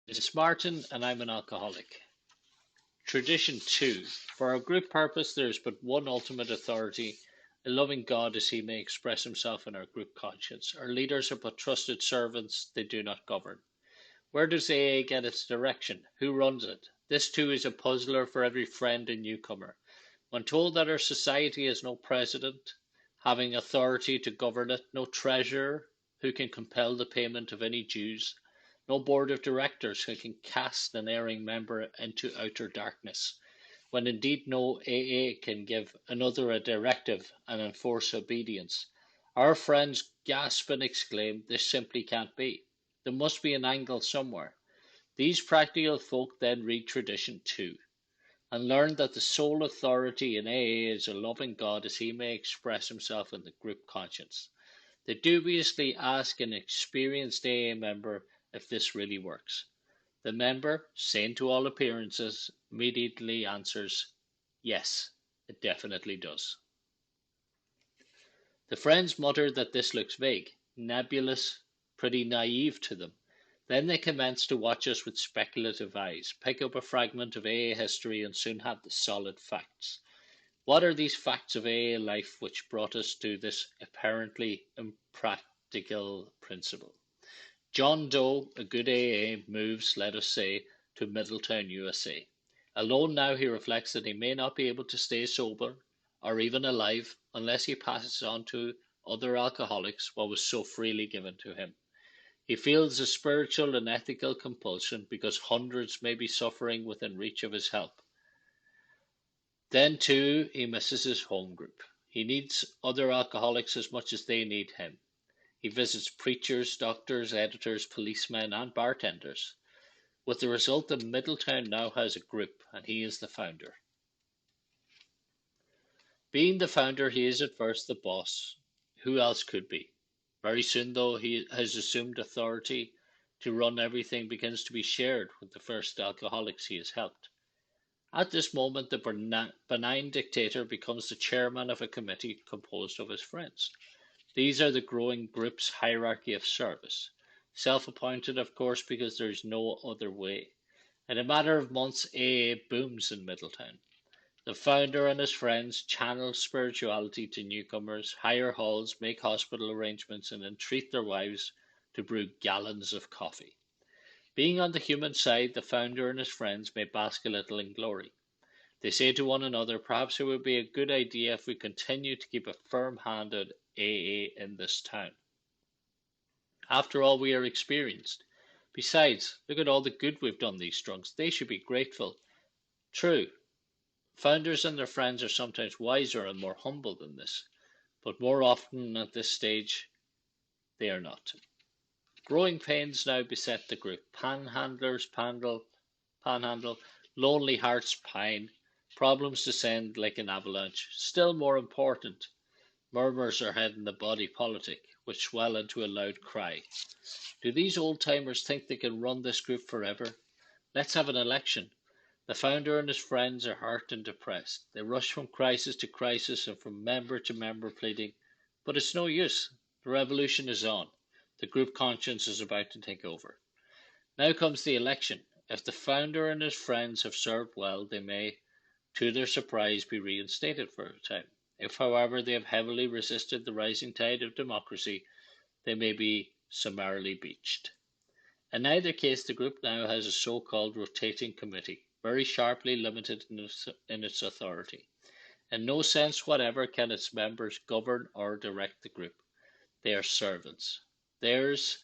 It's Martin, and I'm an alcoholic. Tradition 2. For our group purpose, there is but one ultimate authority, a loving God as he may express himself in our group conscience. Our leaders are but trusted servants, they do not govern. Where does AA get its direction? Who runs it? This too is a puzzler for every friend and newcomer. When told that our society has no president having authority to govern it, no treasurer who can compel the payment of any dues, no board of directors who can cast an erring member into outer darkness, when indeed no AA can give another a directive and enforce obedience, our friends gasp and exclaim, this simply can't be. There must be an angle somewhere. These practical folk then read tradition too, and learn that the sole authority in AA is a loving God as he may express himself in the group conscience. They dubiously ask an experienced AA member if this really works. The member, sane to all appearances, immediately answers, yes, it definitely does. The friends mutter that this looks vague, nebulous, pretty naive to them. Then they commence to watch us with speculative eyes, pick up a fragment of AA history, and soon have the solid facts. What are these facts of AA life which brought us to this apparently impractical principle? John Doe, a good AA, moves, let us say, to Middletown, USA. Alone now, he reflects that he may not be able to stay sober or even alive unless he passes on to other alcoholics what was so freely given to him. He feels a spiritual and ethical compulsion because hundreds may be suffering within reach of his help. Then, too, he misses his home group. He needs other alcoholics as much as they need him. He visits preachers, doctors, editors, policemen, and bartenders, with the result that Middletown now has a group, and he is the founder. Being the founder, he is at first the boss. Who else could be? Very soon, though, he has assumed authority to run everything begins to be shared with the first alcoholics he has helped. At this moment, the benign dictator becomes the chairman of a committee composed of his friends. These are the growing group's hierarchy of service. Self-appointed, of course, because there is no other way. In a matter of months, AA booms in Middletown. The founder and his friends channel spirituality to newcomers, hire halls, make hospital arrangements, and entreat their wives to brew gallons of coffee. Being on the human side, the founder and his friends may bask a little in glory. They say to one another, perhaps it would be a good idea if we continue to keep a firm hand at AA in this town. After all, we are experienced. Besides, look at all the good we've done these drunks. They should be grateful. True, founders and their friends are sometimes wiser and more humble than this, but more often at this stage they are not. Growing pains now beset the group. Panhandlers panhandle, lonely hearts pine, problems descend like an avalanche. Still more important, murmurs are heard in the body politic, which swell into a loud cry. Do these old timers think they can run this group forever? Let's have an election. The founder and his friends are hurt and depressed. They rush from crisis to crisis and from member to member pleading, but it's no use. The revolution is on. The group conscience is about to take over. Now comes the election. If the founder and his friends have served well, they may, to their surprise, be reinstated for a time. If, however, they have heavily resisted the rising tide of democracy, they may be summarily beached. In either case, the group now has a so-called rotating committee, very sharply limited in its authority. In no sense whatever can its members govern or direct the group. They are servants. Theirs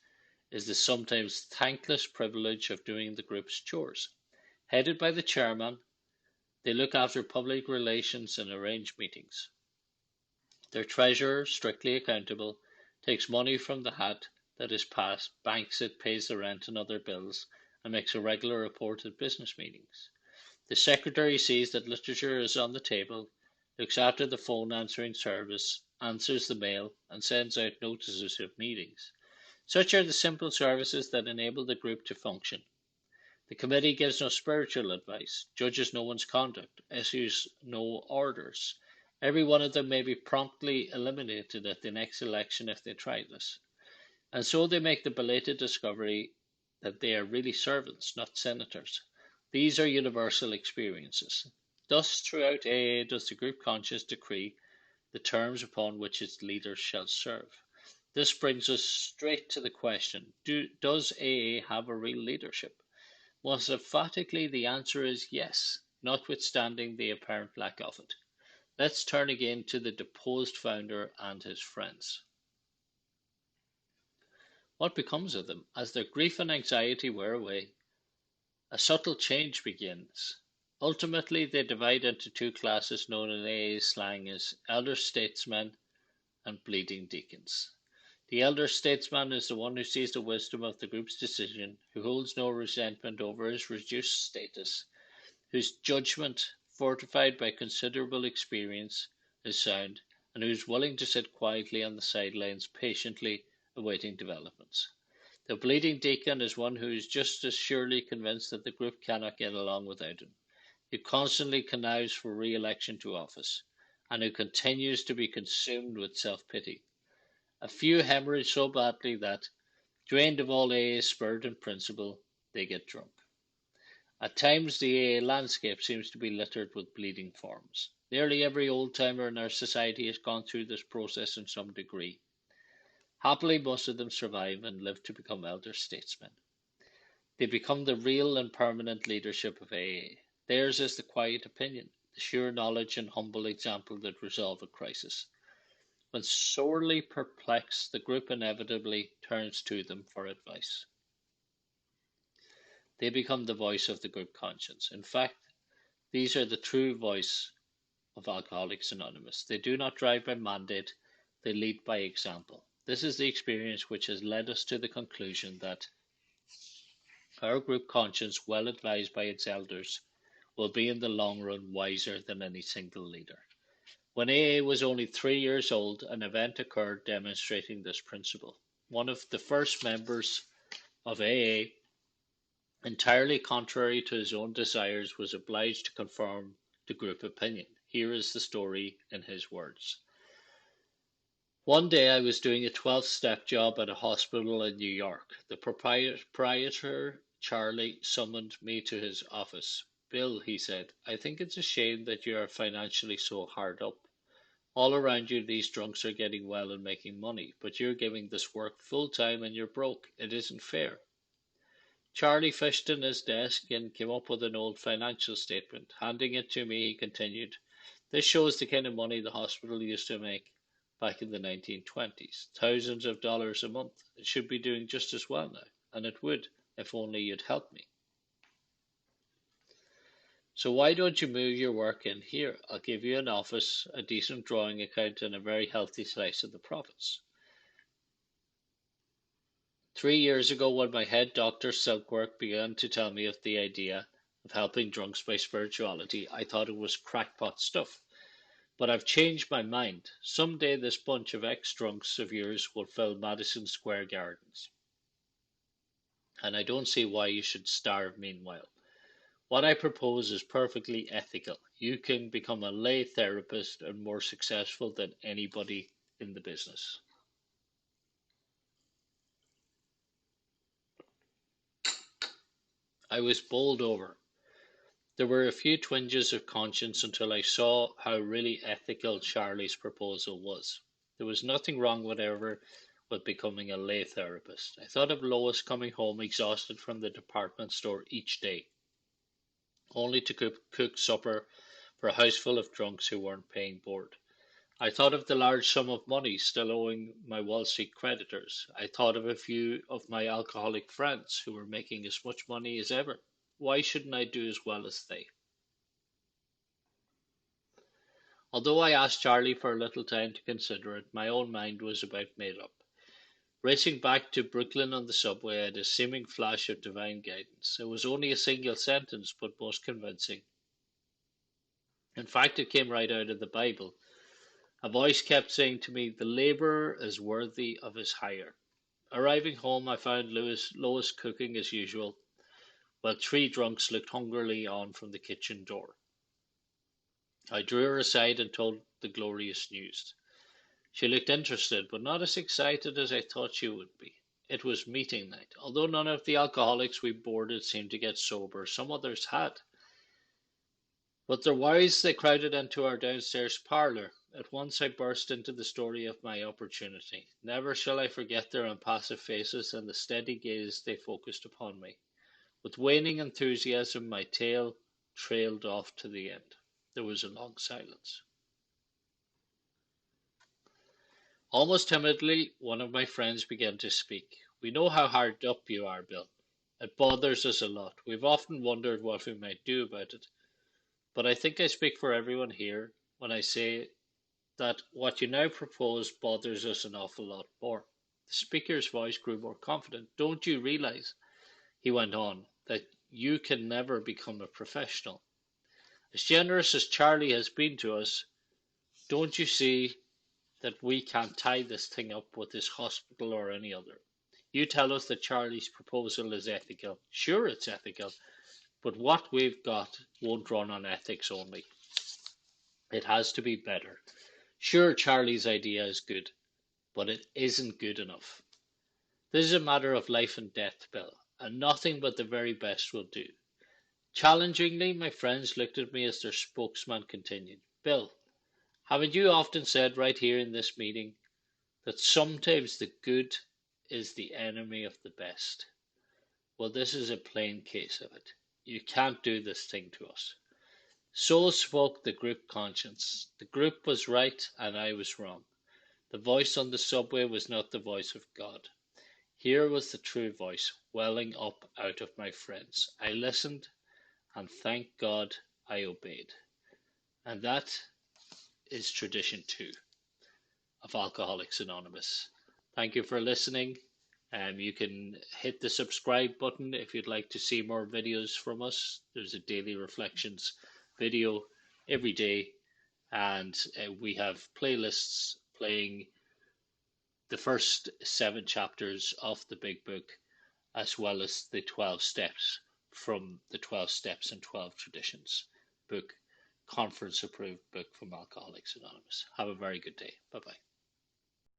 is the sometimes thankless privilege of doing the group's chores. Headed by the chairman, they look after public relations and arrange meetings. Their treasurer, strictly accountable, takes money from the hat that is passed, banks it, pays the rent and other bills, and makes a regular report at business meetings. The secretary sees that literature is on the table, looks after the phone answering service, answers the mail, and sends out notices of meetings. Such are the simple services that enable the group to function. The committee gives no spiritual advice, judges no one's conduct, issues no orders. Every one of them may be promptly eliminated at the next election if they try this. And so they make the belated discovery that they are really servants, not senators. These are universal experiences. Thus, throughout AA does the group conscience decree the terms upon which its leaders shall serve. This brings us straight to the question, does AA have a real leadership? Most emphatically, the answer is yes, notwithstanding the apparent lack of it. Let's turn again to the deposed founder and his friends. What becomes of them? As their grief and anxiety wear away, a subtle change begins. Ultimately, they divide into two classes known in AA slang as elder statesmen and bleeding deacons. The elder statesman is the one who sees the wisdom of the group's decision, who holds no resentment over his reduced status, whose judgment, fortified by considerable experience, is sound, and who is willing to sit quietly on the sidelines, patiently awaiting developments. The bleeding deacon is one who is just as surely convinced that the group cannot get along without him, who constantly connives for re-election to office, and who continues to be consumed with self-pity. A few hemorrhage so badly that, drained of all AA spirit and principle, they get drunk. At times, the AA landscape seems to be littered with bleeding forms. Nearly every old-timer in our society has gone through this process in some degree. Happily, most of them survive and live to become elder statesmen. They become the real and permanent leadership of AA. Theirs is the quiet opinion, the sure knowledge and humble example that resolve a crisis. When sorely perplexed, the group inevitably turns to them for advice. They become the voice of the group conscience. In fact, these are the true voice of Alcoholics Anonymous. They do not drive by mandate, they lead by example. This is the experience which has led us to the conclusion that our group conscience, well advised by its elders, will be in the long run wiser than any single leader. When AA was only 3 years old, an event occurred demonstrating this principle. One of the first members of AA, entirely contrary to his own desires, was obliged to conform to group opinion. Here is the story in his words. One day I was doing a 12-step job at a hospital in New York. The proprietor, Charlie, summoned me to his office. Bill, he said, I think it's a shame that you are financially so hard up. All around you, these drunks are getting well and making money, but you're giving this work full time and you're broke. It isn't fair. Charlie fished in his desk and came up with an old financial statement. Handing it to me, he continued, this shows the kind of money the hospital used to make back in the 1920s. Thousands of dollars a month. It should be doing just as well now, and it would, if only you'd help me. So why don't you move your work in here? I'll give you an office, a decent drawing account, and a very healthy slice of the profits. 3 years ago, when my head doctor Silkworth began to tell me of the idea of helping drunks by spirituality, I thought it was crackpot stuff. But I've changed my mind. Someday this bunch of ex-drunks of yours will fill Madison Square Gardens. And I don't see why you should starve meanwhile. What I propose is perfectly ethical. You can become a lay therapist and more successful than anybody in the business. I was bowled over. There were a few twinges of conscience until I saw how really ethical Charlie's proposal was. There was nothing wrong whatever with becoming a lay therapist. I thought of Lois coming home exhausted from the department store each day, only to cook supper for a house full of drunks who weren't paying board. I thought of the large sum of money still owing my Wall Street creditors. I thought of a few of my alcoholic friends who were making as much money as ever. Why shouldn't I do as well as they? Although I asked Charlie for a little time to consider it, my own mind was about made up. Racing back to Brooklyn on the subway, I had a seeming flash of divine guidance. It was only a single sentence, but most convincing. In fact, it came right out of the Bible. A voice kept saying to me, the labourer is worthy of his hire. Arriving home, I found Lois cooking as usual, while three drunks looked hungrily on from the kitchen door. I drew her aside and told the glorious news. She looked interested, but not as excited as I thought she would be. it was meeting night. Although none of the alcoholics we boarded seemed to get sober, some others had. With their wives, they crowded into our downstairs parlour. At once I burst into the story of my opportunity. Never shall I forget their impassive faces and the steady gaze they focused upon me. With waning enthusiasm, my tale trailed off to the end. There was a long silence. Almost timidly, one of my friends began to speak. We know how hard up you are, Bill. It bothers us a lot. We've often wondered what we might do about it. But I think I speak for everyone here when I say that what you now propose bothers us an awful lot more. The speaker's voice grew more confident. Don't you realize, he went on, that you can never become a professional? As generous as Charlie has been to us, don't you see that we can't tie this thing up with this hospital or any other? You tell us that Charlie's proposal is ethical. Sure, it's ethical, but what we've got won't run on ethics only. It has to be better. Sure, Charlie's idea is good, but it isn't good enough. This is a matter of life and death, Bill, and nothing but the very best will do. Challengingly, my friends looked at me as their spokesman continued. Bill, haven't you often said right here in this meeting that sometimes the good is the enemy of the best? Well, this is a plain case of it. You can't do this thing to us. So spoke the group conscience. The group was right and I was wrong. The voice on the subway was not the voice of God. Here was the true voice welling up out of my friends. I listened, and thank God I obeyed. And that is tradition 2 of Alcoholics Anonymous. Thank you for listening. You can hit the subscribe button if you'd like to see more videos from us. There's a daily reflections video every day, and we have playlists playing the first 7 chapters of the big book, as well as the 12 steps from the 12 Steps and 12 Traditions book, conference approved book from Alcoholics Anonymous. Have a very good day. Bye bye.